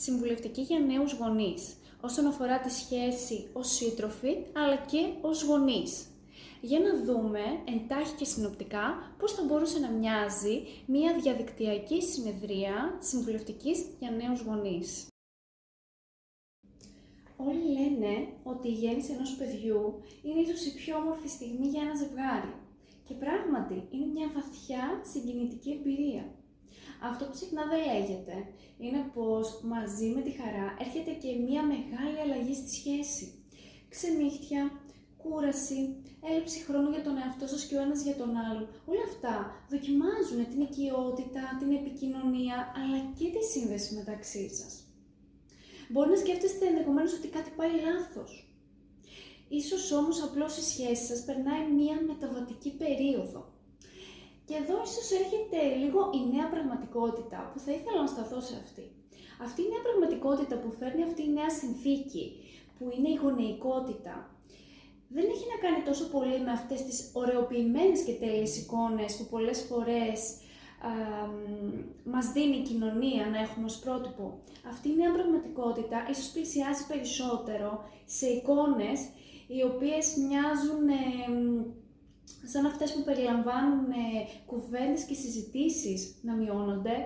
συμβουλευτική για νέους γονείς, όσον αφορά τη σχέση ως σύντροφοι, αλλά και ως γονείς. Για να δούμε εντάχει και συνοπτικά πώς θα μπορούσε να μοιάζει μια διαδικτυακή συνεδρία συμβουλευτικής για νέους γονείς. Όλοι λένε ότι η γέννηση ενός παιδιού είναι ίσως η πιο όμορφη στιγμή για ένα ζευγάρι. Και πράγματι είναι μια βαθιά συγκινητική εμπειρία. Αυτό που συχνά δεν λέγεται είναι πως μαζί με τη χαρά έρχεται και μια μεγάλη αλλαγή στη σχέση. Ξενύχτια, κούραση, έλλειψη χρόνου για τον εαυτό σας και ο ένας για τον άλλον. Όλα αυτά δοκιμάζουν την οικειότητα, την επικοινωνία, αλλά και τη σύνδεση μεταξύ σας. Μπορεί να σκέφτεστε ενδεχομένως ότι κάτι πάει λάθος. Ίσως όμως απλώς η σχέση σας περνάει μία μεταβατική περίοδο. Και εδώ ίσως έρχεται λίγο η νέα πραγματικότητα που θα ήθελα να σταθώ σε αυτή. Αυτή η νέα πραγματικότητα που φέρνει αυτή η νέα συνθήκη, που είναι η γονεϊκότητα, δεν έχει να κάνει τόσο πολύ με αυτές τις ωρεοποιημένες και τέλειες εικόνες που πολλές φορές μας δίνει η κοινωνία να έχουμε ως πρότυπο. Αυτή η νέα πραγματικότητα ίσως πλησιάζει περισσότερο σε εικόνες οι οποίες μοιάζουν σαν αυτές που περιλαμβάνουν κουβέντες και συζητήσεις να μειώνονται,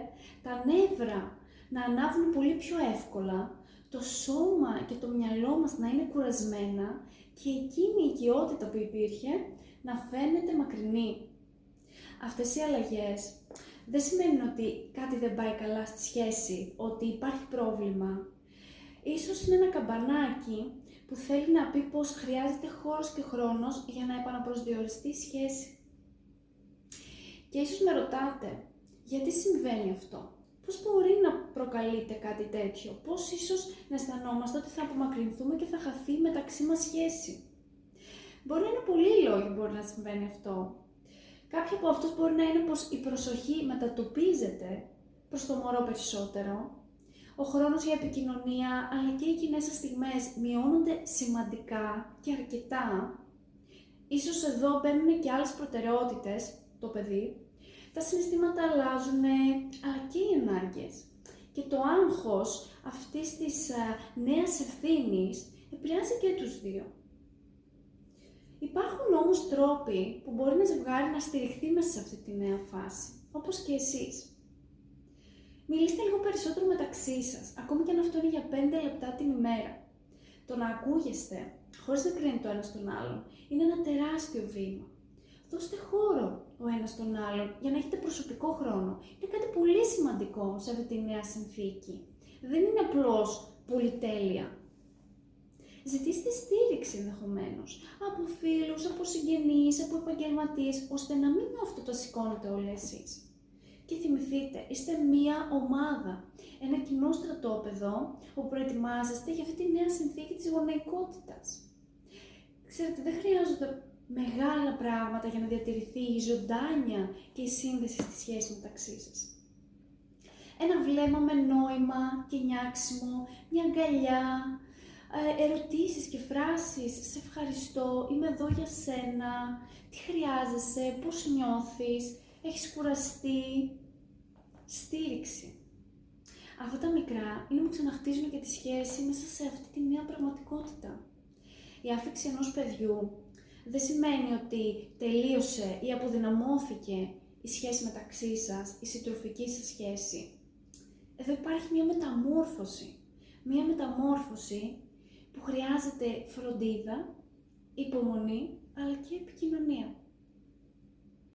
τα νεύρα να ανάβουν πολύ πιο εύκολα, το σώμα και το μυαλό μας να είναι κουρασμένα και εκείνη η οικειότητα που υπήρχε να φαίνεται μακρινή. Αυτές οι αλλαγές δεν σημαίνουν ότι κάτι δεν πάει καλά στη σχέση, ότι υπάρχει πρόβλημα. Ίσως είναι ένα καμπανάκι που θέλει να πει πως χρειάζεται χώρος και χρόνος για να επαναπροσδιοριστεί η σχέση. Και ίσως με ρωτάτε, γιατί συμβαίνει αυτό? Πώς μπορεί να προκαλείται κάτι τέτοιο? Πώς ίσως να αισθανόμαστε ότι θα απομακρυνθούμε και θα χαθεί μεταξύ μας σχέση? Μπορεί να είναι πολλοί λόγοι που μπορεί να συμβαίνει αυτό. Κάποιοι από αυτούς μπορεί να είναι πως η προσοχή μετατοπίζεται προς το μωρό περισσότερο, ο χρόνος για επικοινωνία αλλά και οι κοινές σας στιγμές μειώνονται σημαντικά και αρκετά. Ίσως εδώ μπαίνουν και άλλες προτεραιότητες, το παιδί, τα συναισθήματα αλλάζουν, αλλά και οι ανάγκες. Και το άγχος αυτής της νέας ευθύνης επηρεάζει και τους δύο. Υπάρχουν όμως τρόποι που μπορεί ένα ζευγάρι να στηριχθεί μέσα σε αυτή τη νέα φάση, όπως και εσείς. Μιλήστε λίγο περισσότερο μεταξύ σας, ακόμη και αν αυτό είναι για 5 λεπτά την ημέρα. Το να ακούγεστε, χωρίς να κρίνει το ένας τον άλλον, είναι ένα τεράστιο βήμα. Δώστε χώρο ο ένας τον άλλον για να έχετε προσωπικό χρόνο. Είναι κάτι πολύ σημαντικό σε αυτή τη νέα συνθήκη. Δεν είναι απλώς πολυτέλεια. Ζητήστε στήριξη ενδεχομένως από φίλους, από συγγενείς, από επαγγελματίες, ώστε να μην αυτό το σηκώνετε όλοι εσείς. Και θυμηθείτε, είστε μία ομάδα, ένα κοινό στρατόπεδο όπου προετοιμάζεστε για αυτή τη νέα συνθήκη της γονεϊκότητας. Ξέρετε, δεν χρειάζονται μεγάλα πράγματα για να διατηρηθεί η ζωντάνια και η σύνδεση στη σχέση μεταξύ σας. Ένα βλέμμα με νόημα και νιάξιμο, μια αγκαλιά, ερωτήσεις και φράσεις, σε ευχαριστώ, είμαι εδώ για σένα, τι χρειάζεσαι, πώς νιώθεις, έχεις κουραστεί, στήριξη. Αυτά τα μικρά είναι που ξαναχτίζουν και τη σχέση μέσα σε αυτή τη νέα πραγματικότητα. Η άφηξη ενός παιδιού δεν σημαίνει ότι τελείωσε ή αποδυναμώθηκε η σχέση μεταξύ σας, η συντροφική σας σχέση. Εδώ υπάρχει μια μεταμόρφωση. Μια μεταμόρφωση που χρειάζεται φροντίδα, υπομονή, αλλά